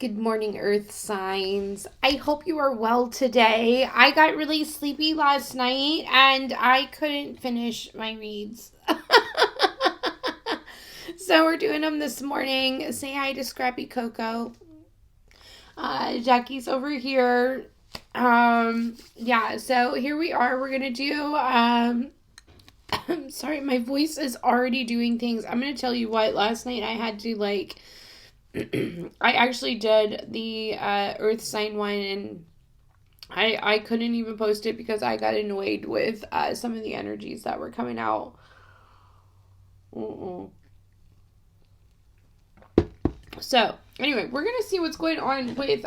Good morning, Earth signs. I hope you are well today. I got really sleepy last night and I couldn't finish my reads. So we're doing them this morning. Say hi to Scrappy Coco. Jackie's over here. So here we are. We're going to do, I'm sorry, my voice is already doing things. I'm going to tell you what, last night I had to I actually did the Earth sign one, and I couldn't even post it because I got annoyed with some of the energies that were coming out. So, anyway, we're going to see what's going on with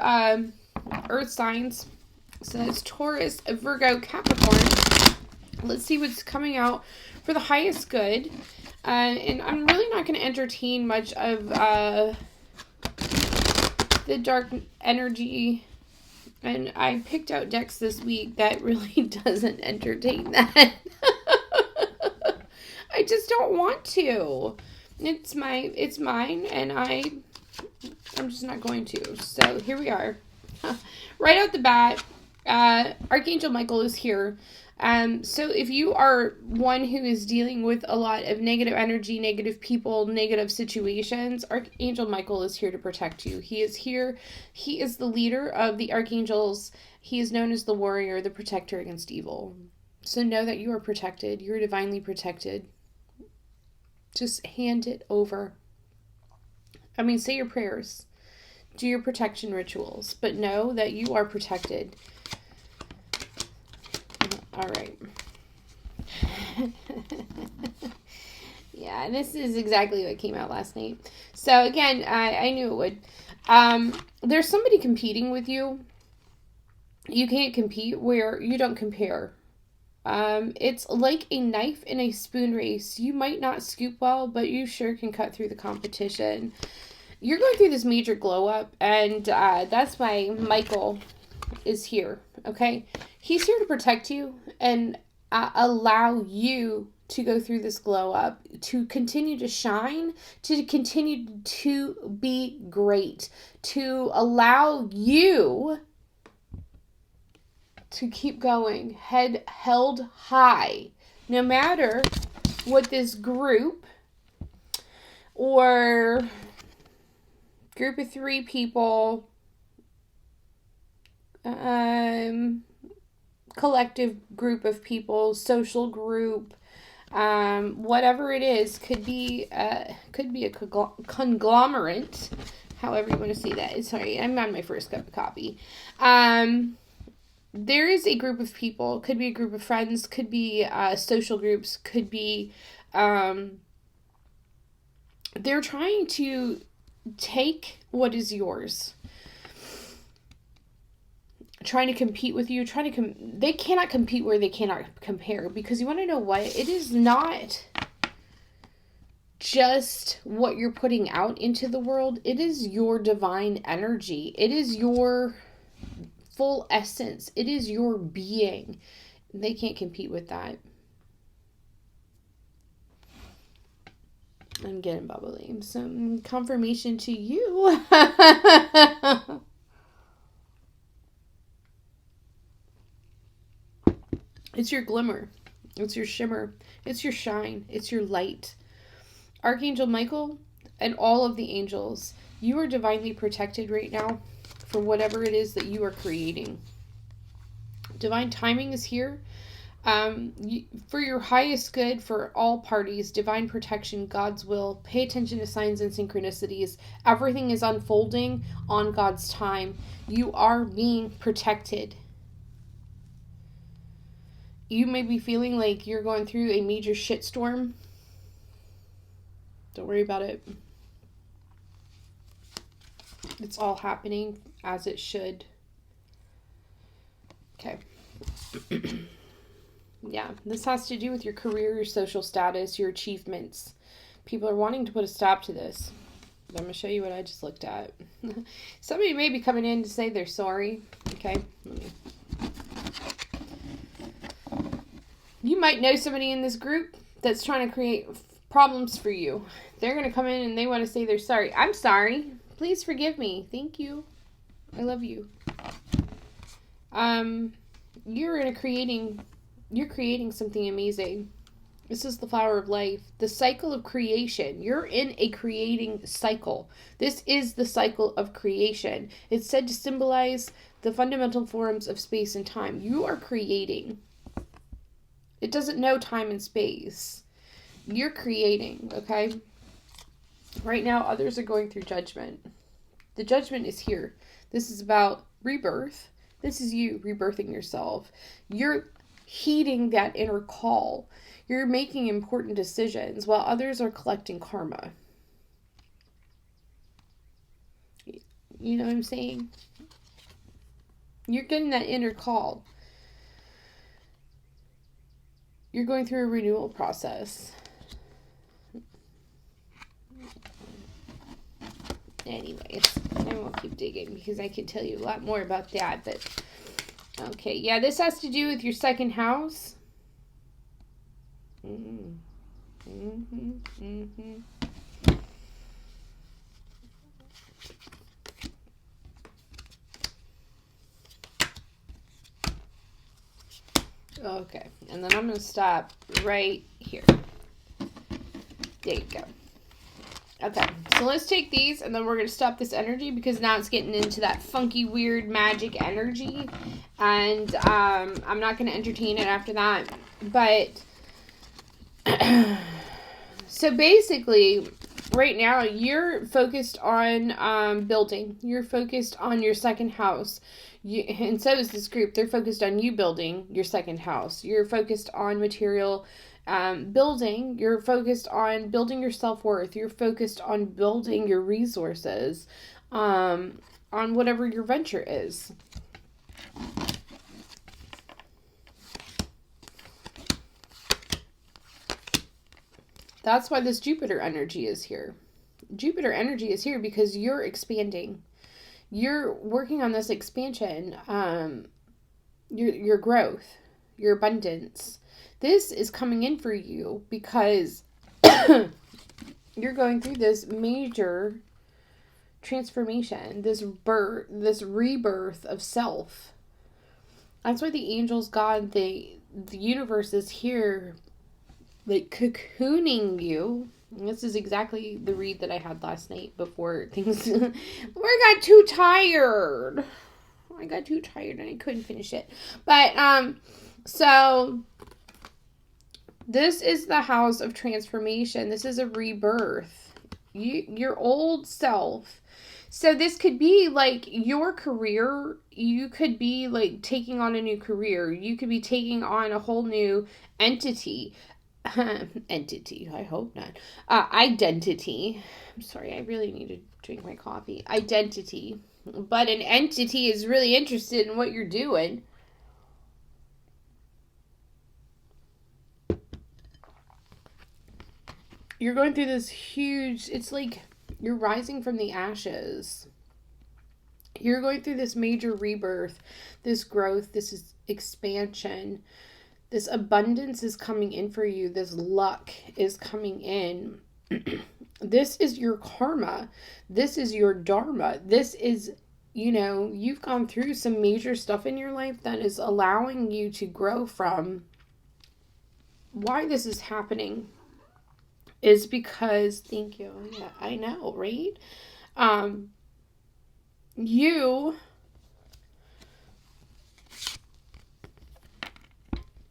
Earth signs. So it's Taurus, Virgo, Capricorn. Let's see what's coming out for the highest good. And I'm really not going to entertain much of the dark energy, and I picked out decks this week that really doesn't entertain that. I just don't want to. It's mine, and I'm just not going to. So here we are. Right out the bat, Archangel Michael is here. So if you are one who is dealing with a lot of negative energy, negative people, negative situations, Archangel Michael is here to protect you. He is here. He is the leader of the archangels. He is known as the warrior, the protector against evil. So know that you are protected. You're divinely protected. Just hand it over. Say your prayers. Do your protection rituals. But know that you are protected. All right. Yeah, this is exactly what came out last night. So again, I knew it would. There's somebody competing with you. You can't compete where you don't compare. It's like a knife in a spoon race. You might not scoop well, but you sure can cut through the competition. You're going through this major glow up, and that's why Michael is here. Okay, he's here to protect you and allow you to go through this glow up, to continue to shine, to continue to be great, to allow you to keep going, head held high, no matter what this group or group of 3 people, collective group of people, social group, whatever it is, could be a conglomerate, however you want to say that. Sorry, I'm on my first cup of coffee. There is a group of people, could be a group of friends, could be social groups, could be, they're trying to take what is yours, trying to compete with you, they cannot compete where they cannot compare, because you want to know what? It is not just what you're putting out into the world. It is your divine energy. It is your full essence. It is your being. They can't compete with that. I'm getting bubbly. Some confirmation to you. It's your glimmer. It's your shimmer. It's your shine. It's your light. Archangel Michael and all of the angels, you are divinely protected right now for whatever it is that you are creating. Divine timing is here. For your highest good, for all parties, divine protection, God's will. Pay attention to signs and synchronicities. Everything is unfolding on God's time. You are being protected. You may be feeling like you're going through a major shitstorm. Don't worry about it. It's all happening as it should. Okay. Yeah, this has to do with your career, your social status, your achievements. People are wanting to put a stop to this. I'm going to show you what I just looked at. Somebody may be coming in to say they're sorry. Okay, You might know somebody in this group that's trying to create problems for you. They're going to come in and they want to say they're sorry. I'm sorry. Please forgive me. Thank you. I love you. You're creating something amazing. This is the flower of life. The cycle of creation. You're in a creating cycle. This is the cycle of creation. It's said to symbolize the fundamental forms of space and time. You are creating. It doesn't know time and space. You're creating, okay? Right now, others are going through judgment. The judgment is here. This is about rebirth. This is you rebirthing yourself. You're heeding that inner call. You're making important decisions while others are collecting karma. You know what I'm saying? You're getting that inner call. You're going through a renewal process. Anyways, I won't keep digging because I can tell you a lot more about that. But okay, yeah, this has to do with your second house. Okay, and then I'm going to stop right here. There you go. Okay, so let's take these, and then we're going to stop this energy, because now it's getting into that funky, weird, magic energy, and I'm not going to entertain it after that. But, so basically, right now, you're focused on building. You're focused on your second house. And so is this group. They're focused on you building your second house. You're focused on material building. You're focused on building your self-worth. You're focused on building your resources on whatever your venture is. That's why this Jupiter energy is here. Jupiter energy is here because you're expanding. You're working on this expansion, your growth, your abundance. This is coming in for you because you're going through this major transformation, this rebirth of self. That's why the angels, God, the universe is here, like cocooning you. And this is exactly the read that I had last night before things. I got too tired. I got too tired and I couldn't finish it. But so this is the house of transformation. This is a rebirth. Your old self. So this could be like your career. You could be like taking on a new career. You could be taking on a whole new entity. Entity, I hope not. Identity. I'm sorry, I really need to drink my coffee. Identity. But an entity is really interested in what you're doing. You're going through this huge, it's like you're rising from the ashes. You're going through this major rebirth, this growth, this is expansion. This abundance is coming in for you. This luck is coming in. This is your karma. This is your dharma. This is, you've gone through some major stuff in your life that is allowing you to grow from. Why this is happening is because, thank you. Yeah, I know, right?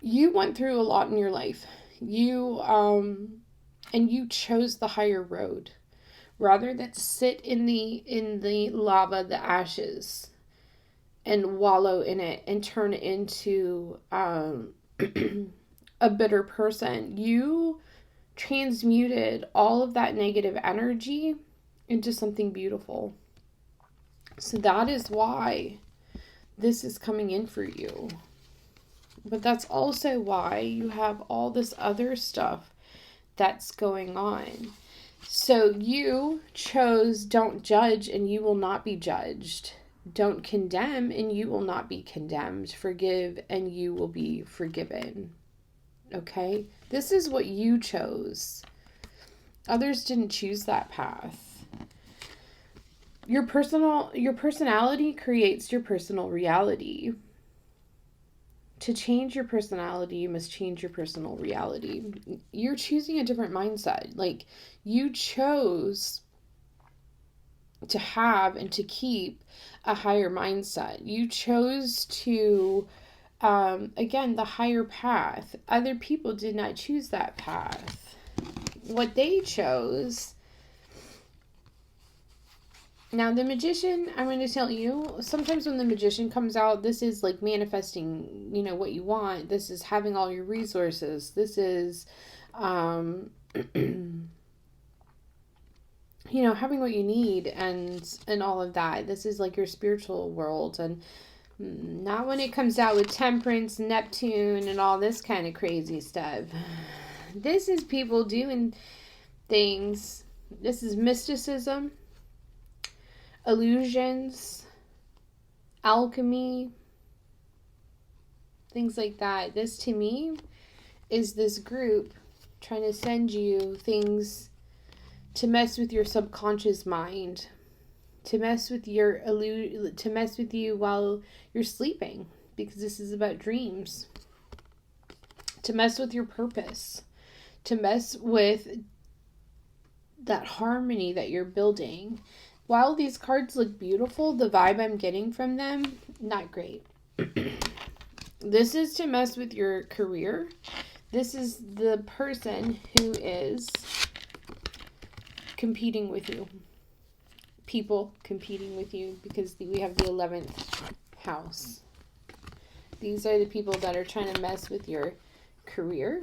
You went through a lot in your life. And you chose the higher road rather than sit in the lava, the ashes, and wallow in it and turn into a bitter person. You transmuted all of that negative energy into something beautiful. So that is why this is coming in for you. But that's also why you have all this other stuff that's going on. So you chose don't judge and you will not be judged. Don't condemn and you will not be condemned. Forgive and you will be forgiven. Okay? This is what you chose. Others didn't choose that path. Your personality creates your personal reality. To change your personality, you must change your personal reality. You're choosing a different mindset. Like, you chose to have and to keep a higher mindset. You chose to, again, the higher path. Other people did not choose that path. What they chose. Now, the magician, I'm going to tell you, sometimes when the magician comes out, this is like manifesting, what you want. This is having all your resources. This is, having what you need and all of that. This is like your spiritual world. And not when it comes out with temperance, Neptune, and all this kind of crazy stuff. This is people doing things. This is mysticism. Illusions, alchemy, things like that. This, to me, is this group trying to send you things to mess with your subconscious mind, to mess with you while you're sleeping, because this is about dreams, to mess with your purpose, to mess with that harmony that you're building. While these cards look beautiful, the vibe I'm getting from them, not great. This is to mess with your career. This is the person who is competing with you. People competing with you, because we have the 11th house. These are the people that are trying to mess with your career,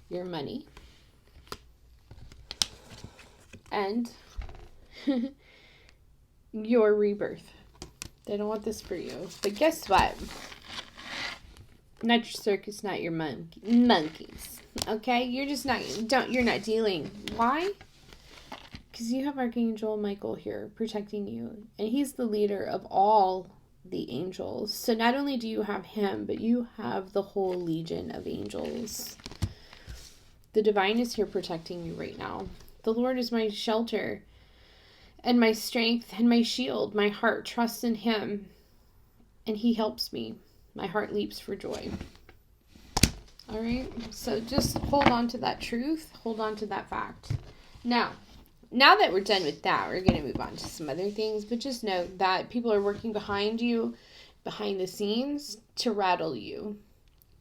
your money, and your rebirth. They don't want this for you. But guess what? Not your circus, not your monkeys. Okay? You're not dealing. Why? Because you have Archangel Michael here protecting you. And he's the leader of all the angels. So not only do you have him, but you have the whole legion of angels. The divine is here protecting you right now. The Lord is my shelter and my strength and my shield. My heart trusts in him, and he helps me. My heart leaps for joy. All right? So just hold on to that truth. Hold on to that fact. Now that we're done with that, we're going to move on to some other things. But just know that people are working behind you, behind the scenes, to rattle you.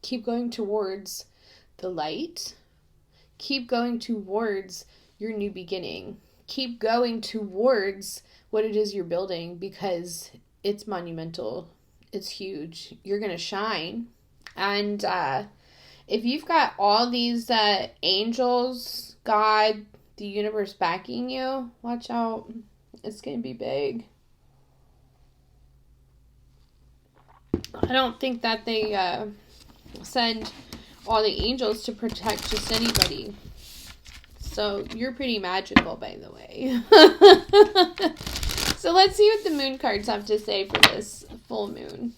Keep going towards the light. Keep going towards your new beginning. Keep going towards what it is you're building, because it's monumental. It's huge. You're going to shine. And if you've got all these angels, God, the universe backing you, watch out. It's going to be big. I don't think that they send all the angels to protect just anybody. So you're pretty magical, by the way. So let's see what the moon cards have to say for this full moon.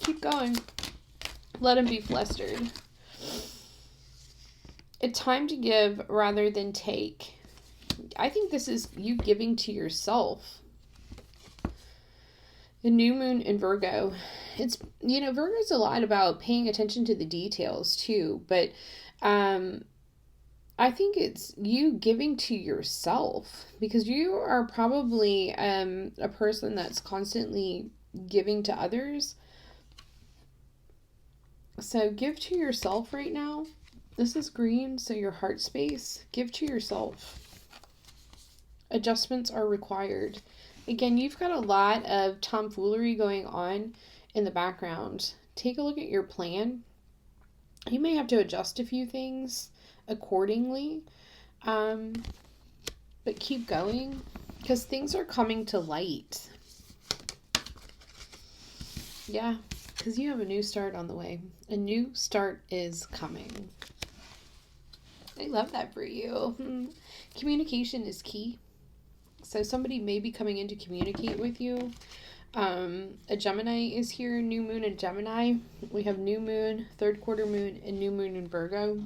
Keep going. Let them be flustered. It's time to give rather than take. I think this is you giving to yourself. The new moon in Virgo. It's, Virgo's a lot about paying attention to the details too. But I think it's you giving to yourself, because you are probably a person that's constantly giving to others. So give to yourself right now. This is green, so your heart space. Give to yourself. Adjustments are required. Again, you've got a lot of Tom Foolery going on in the background. Take a look at your plan. You may have to adjust a few things accordingly, but keep going, because things are coming to light. Yeah, because you have a new start on the way. A new start is coming. I love that for you. Communication is key. So somebody may be coming in to communicate with you. A Gemini is here, new moon in Gemini. We have new moon, third quarter moon, and new moon in Virgo.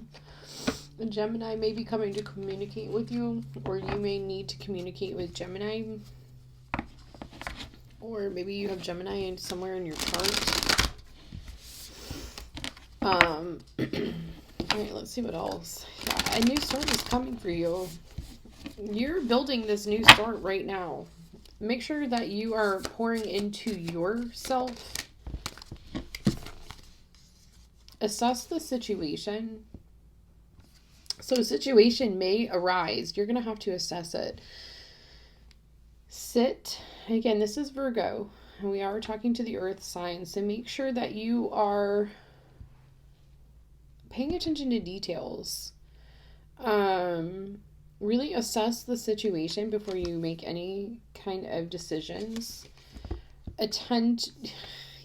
A Gemini may be coming to communicate with you, or you may need to communicate with Gemini. Or maybe you have Gemini somewhere in your chart. Alright, let's see what else. Yeah, a new start is coming for you. You're building this new start right now. Make sure that you are pouring into yourself. Assess the situation. So a situation may arise. You're going to have to assess it. Sit. Again, this is Virgo. And we are talking to the earth sign. So make sure that you are paying attention to details. Really assess the situation before you make any kind of decisions. Attend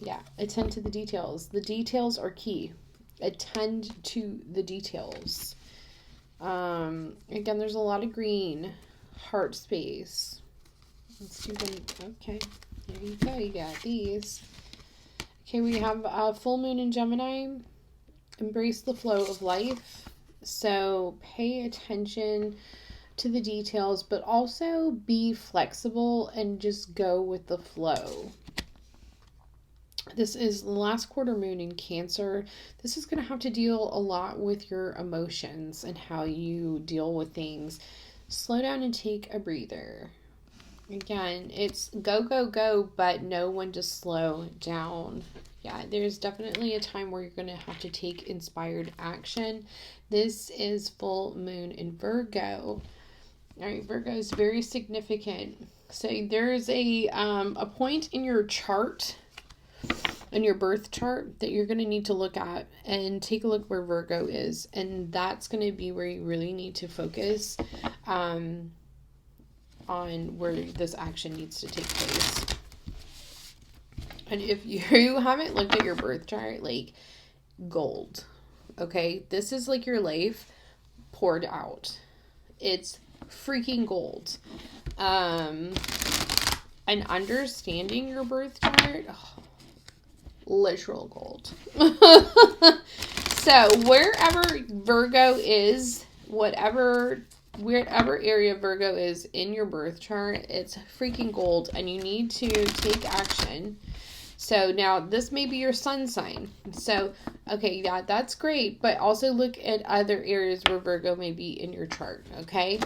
to the details. The details are key. Attend to the details. Again, there's a lot of green. Heart space. Let's do them. Okay, there you go. You got these. Okay, we have a full moon in Gemini. Embrace the flow of life. So pay attention to the details, but also be flexible and just go with the flow. This is the last quarter moon in Cancer. This is going to have to deal a lot with your emotions and how you deal with things. Slow down and take a breather. Again, it's go, go, go, but know when to slow down. Yeah, there's definitely a time where you're going to have to take inspired action. This is full moon in Virgo. All right, Virgo is very significant. So there's a point in your chart, in your birth chart, that you're going to need to look at and take a look where Virgo is. And that's going to be where you really need to focus on where this action needs to take place. And if you haven't looked at your birth chart, like, gold, okay? This is like your life poured out. It's freaking gold. And understanding your birth chart, literal gold. So wherever Virgo is, wherever area Virgo is in your birth chart, it's freaking gold, and you need to take action. So now this may be your sun sign. So, okay, yeah, that's great. But also look at other areas where Virgo may be in your chart, okay?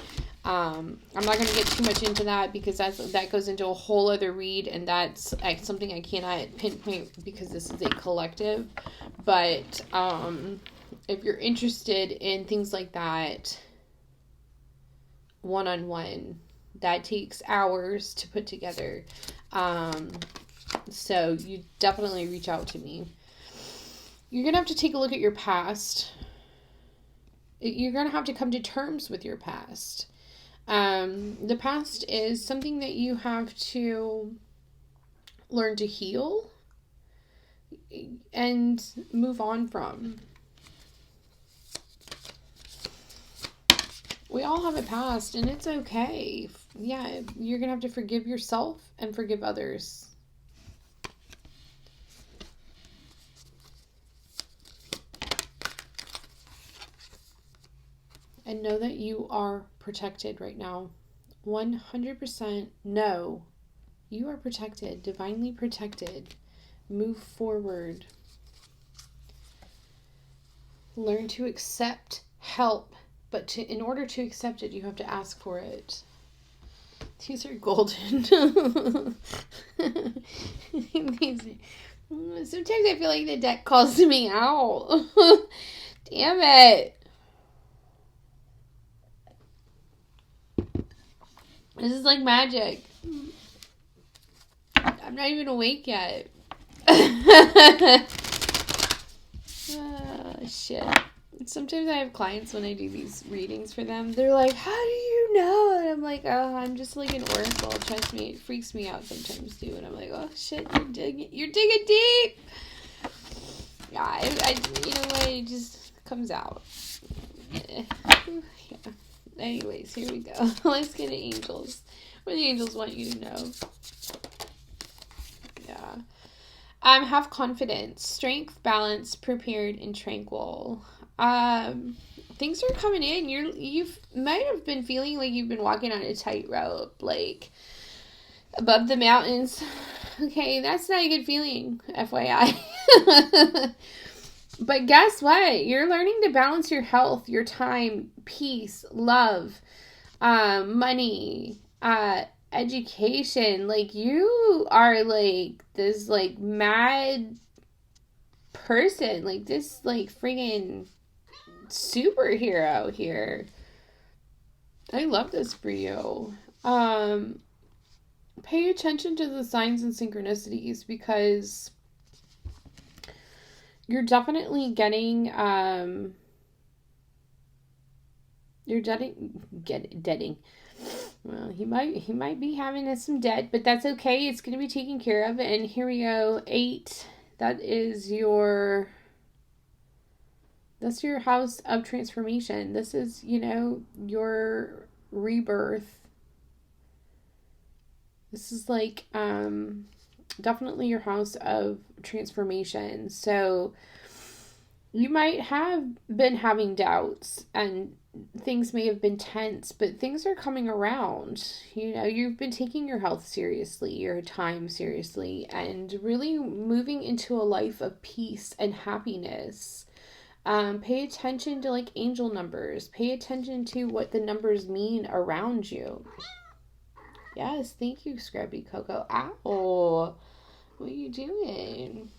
I'm not going to get too much into that because that goes into a whole other read. And that's something I cannot pinpoint because this is a collective. But if you're interested in things like that, one-on-one, that takes hours to put together. So you definitely reach out to me. You're going to have to take a look at your past. You're going to have to come to terms with your past. The past is something that you have to learn to heal and move on from. We all have a past, and it's okay. Yeah, you're going to have to forgive yourself and forgive others. And know that you are protected right now. 100% know you are protected, divinely protected. Move forward. Learn to accept help. But in order to accept it, you have to ask for it. These are golden. Sometimes I feel like the deck calls me out. Damn it. This is like magic. I'm not even awake yet. Oh, shit. Sometimes I have clients when I do these readings for them. They're like, how do you know? And I'm like, oh, I'm just like an oracle. Trust me, it freaks me out sometimes too. And I'm like, oh shit, you're digging deep. Yeah, I you know what? It just comes out. Yeah. Anyways, here we go. Let's get to angels. What do the angels want you to know? Yeah. Have confidence, strength, balance, prepared, and tranquil. things are coming in. You might have been feeling like you've been walking on a tightrope, like above the mountains. Okay, that's not a good feeling, FYI. But guess what? You're learning to balance your health, your time, peace, love, money, education. Like, you are like this like mad person, like this like friggin' superhero here. I love this for you. Pay attention to the signs and synchronicities, because you're definitely getting deading. Well, he might be having some debt, but that's okay. It's going to be taken care of. And here we go. 8. That's your house of transformation. This is, your rebirth. This is like definitely your house of transformation. So you might have been having doubts and things may have been tense, but things are coming around. You've been taking your health seriously, your time seriously, and really moving into a life of peace and happiness. Pay attention to like angel numbers. Pay attention to what the numbers mean around you. Yes, thank you, Scrappy Coco. Ow, what are you doing?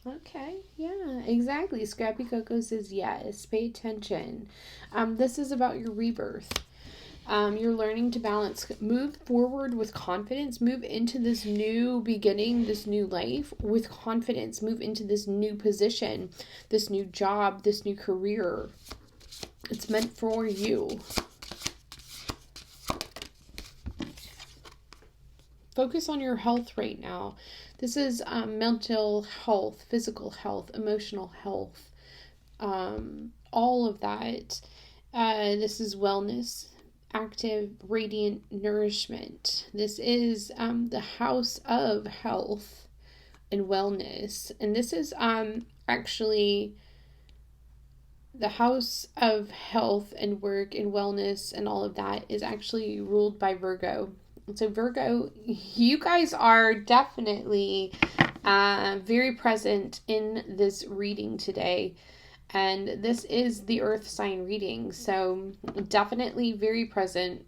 Okay, yeah, exactly. Scrappy Coco says yes. Pay attention. This is about your rebirth. You're learning to balance. Move forward with confidence. Move into this new beginning, this new life with confidence. Move into this new position, this new job, this new career. It's meant for you. Focus on your health right now. This is mental health, physical health, emotional health, all of that. This is wellness, active, radiant nourishment. This is the house of health and wellness. And this is actually the house of health and work and wellness and all of that is actually ruled by Virgo. So Virgo, you guys are definitely very present in this reading today. And this is the earth sign reading. So definitely very present,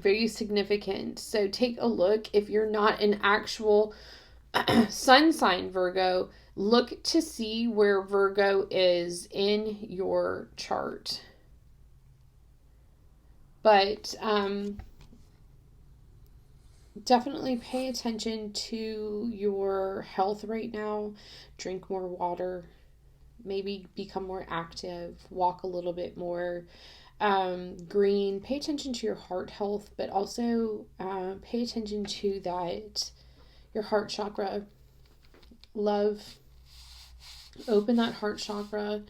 very significant. So take a look. If you're not an actual sun sign Virgo, look to see where Virgo is in your chart. But definitely pay attention to your health right now. Drink more water. Maybe become more active. Walk a little bit more. Green. Pay attention to your heart health, but also pay attention to that, your heart chakra. Love. Open that heart chakra.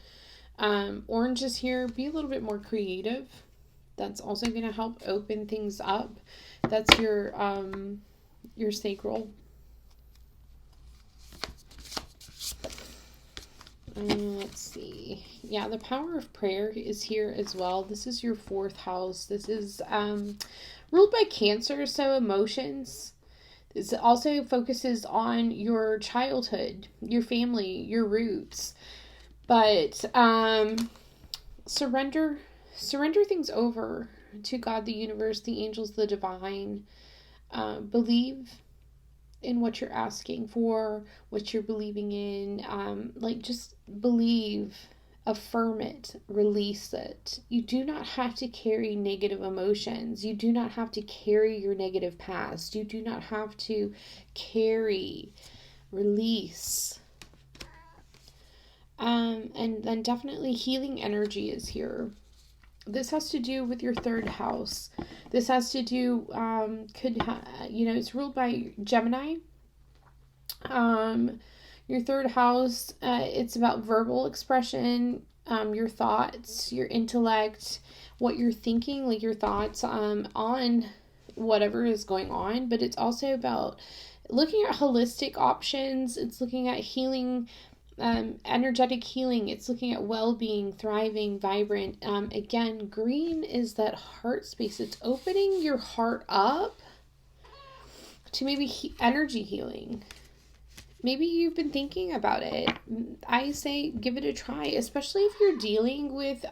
Orange is here. Be a little bit more creative. That's also going to help open things up. That's your sacral. Let's see. Yeah, the power of prayer is here as well. This is your 4th house. This is ruled by Cancer, so emotions. This also focuses on your childhood, your family, your roots. But surrender things over to God, the universe, the angels, the divine. Believe in what you're asking for, what you're believing in. Just believe, affirm it, release it. You do not have to carry negative emotions. You do not have to carry your negative past. You do not have to carry, release. And then definitely healing energy is here. This has to do with your 3rd house. This has to do, it's ruled by Gemini. Your 3rd house, it's about verbal expression, your thoughts, your intellect, what you're thinking, like your thoughts on whatever is going on. But it's also about looking at holistic options. It's looking at healing energetic healing. It's looking at well-being, thriving, vibrant. Again, green is that heart space. It's opening your heart up to maybe energy healing. Maybe you've been thinking about it. I say give it a try, especially if you're dealing with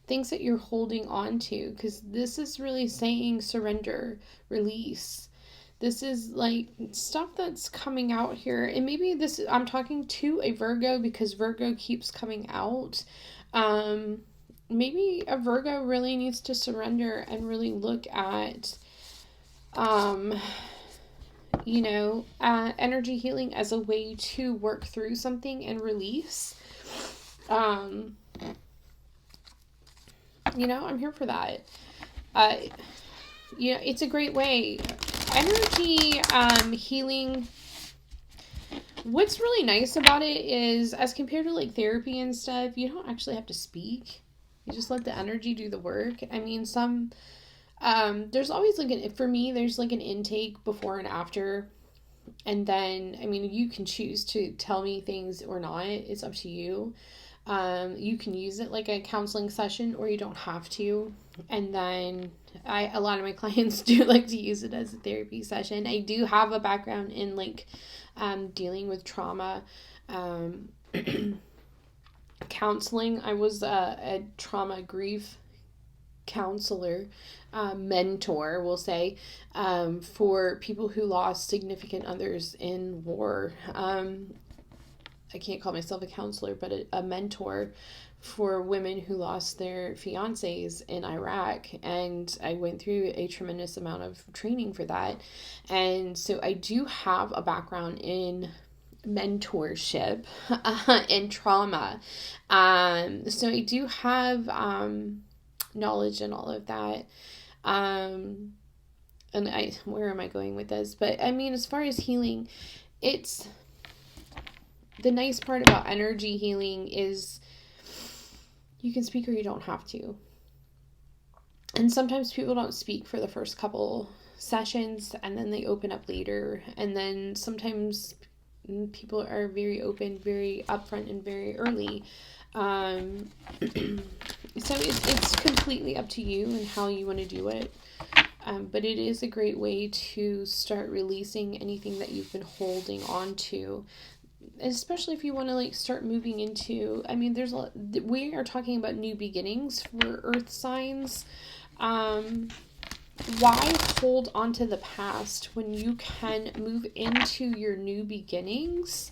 things that you're holding on to, because this is really saying surrender, release. This is like stuff that's coming out here. And maybe I'm talking to a Virgo because Virgo keeps coming out. Maybe a Virgo really needs to surrender and really look at energy healing as a way to work through something and release. I'm here for that. It's a great way. Energy healing, what's really nice about it is, as compared to like therapy and stuff, you don't actually have to speak. You just let the energy do the work. I mean, there's always for me, there's like an intake before and after. And then, I mean, you can choose to tell me things or not. It's up to you. You can use it like a counseling session, or you don't have to. And then a lot of my clients do like to use it as a therapy session. I do have a background in like dealing with trauma, counseling. I was a trauma grief counselor, mentor, we'll say, for people who lost significant others in war. I can't call myself a counselor, but a mentor for women who lost their fiancés in Iraq. And I went through a tremendous amount of training for that. And so I do have a background in mentorship and trauma. So I do have knowledge in all of that. And where am I going with this? But I mean, as far as healing, it's the nice part about energy healing is you can speak or you don't have to. And sometimes people don't speak for the first couple sessions and then they open up later. And then sometimes people are very open, very upfront, and very early. So it's completely up to you and how you want to do it. But it is a great way to start releasing anything that you've been holding on to. Especially if you want to like start moving into, I mean, we are talking about new beginnings for earth signs. Why hold on to the past when you can move into your new beginnings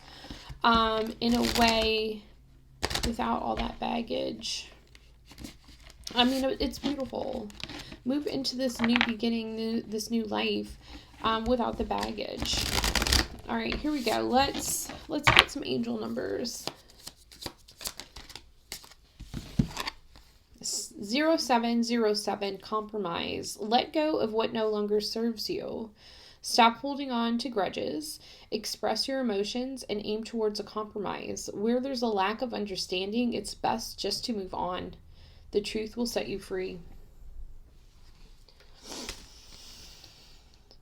in a way without all that baggage? I mean, it's beautiful. Move into this new beginning, this new life without the baggage. All right, here we go. Let's get some angel numbers. 0707, compromise. Let go of what no longer serves you. Stop holding on to grudges. Express your emotions and aim towards a compromise. Where there's a lack of understanding, it's best just to move on. The truth will set you free.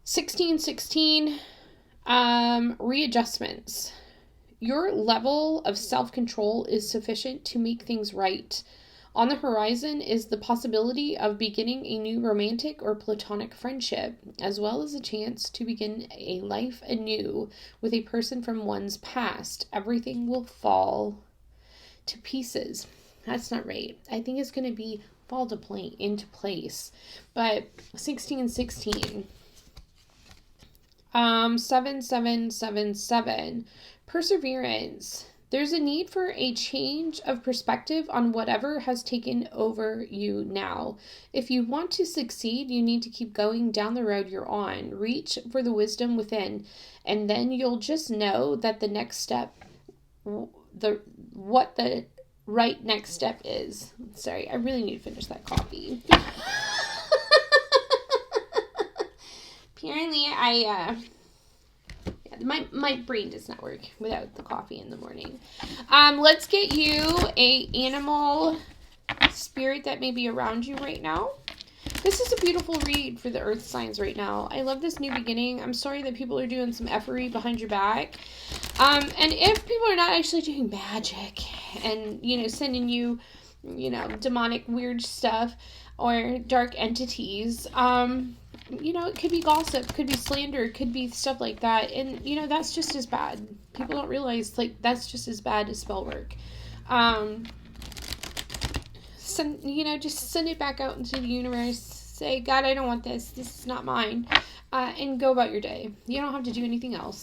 1616. Readjustments. Your level of self-control is sufficient to make things right. On the horizon is the possibility of beginning a new romantic or platonic friendship, as well as a chance to begin a life anew with a person from one's past. Everything will fall to pieces. That's not right. I think it's going to be fall into place. But 1616. 7777. Perseverance. There's a need for a change of perspective on whatever has taken over you now. If you want to succeed, you need to keep going down the road you're on. Reach for the wisdom within, and then you'll just know that the next step, what the right next step is. Sorry, I really need to finish that coffee. Apparently, my brain does not work without the coffee in the morning. Let's get you a animal spirit that may be around you right now. This is a beautiful read for the earth signs right now. I love this new beginning. I'm sorry that people are doing some effery behind your back. And if people are not actually doing magic and, you know, sending you, you know, demonic weird stuff or dark entities, you know, it could be gossip, could be slander, could be stuff like that. And, you know, that's just as bad. People don't realize, like, that's just as bad as spell work. You know, just send it back out into the universe. Say, God, I don't want this. This is not mine. And go about your day. You don't have to do anything else.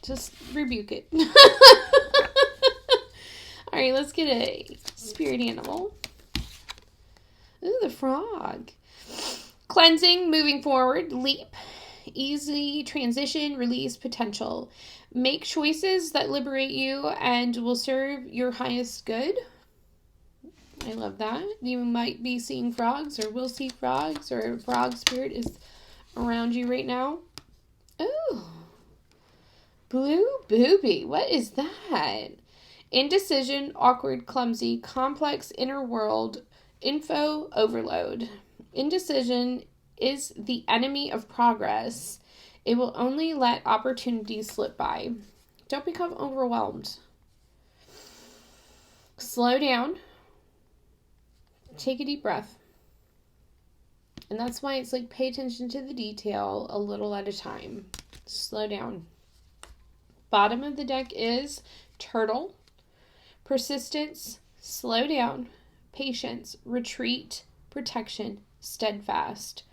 Just rebuke it. All right, let's get a spirit animal. Ooh, the frog. Cleansing, moving forward, leap, easy transition, release, potential. Make choices that liberate you and will serve your highest good. I love that. You might be seeing frogs or will see frogs, or a frog spirit is around you right now. Ooh. Blue booby. What is that? Indecision, awkward, clumsy, complex inner world, info overload. Indecision is the enemy of progress. It will only let opportunities slip by. Don't become overwhelmed. Slow down. Take a deep breath. And that's why it's like pay attention to the detail a little at a time. Slow down. Bottom of the deck is turtle, persistence, slow down, patience, retreat, protection, steadfast.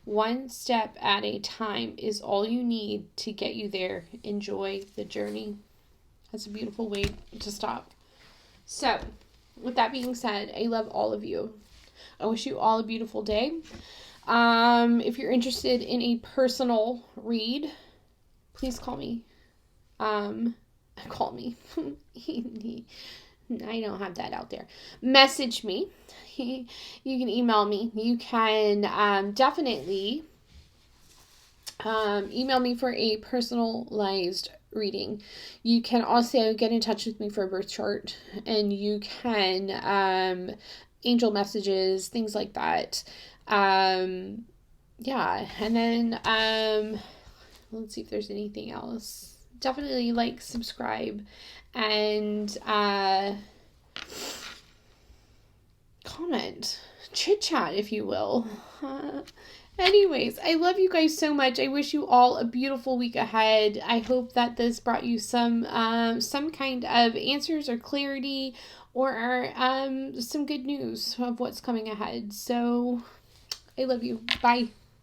One step at a time is all you need to get you there. Enjoy the journey. That's a beautiful way to stop. So, with that being said, I love all of you. I wish you all a beautiful day. If you're interested in a personal read, please call me. Call me. I don't have that out there. Message me. You can email me. You can definitely email me for a personalized reading. You can also get in touch with me for a birth chart, and you can angel messages, things like that. Yeah, and then let's see if there's anything else. Definitely like, subscribe, and comment, chit chat, if you will. Anyways, I love you guys so much. I wish you all a beautiful week ahead. I hope that this brought you some kind of answers or clarity, or some good news of what's coming ahead. So I love you. Bye.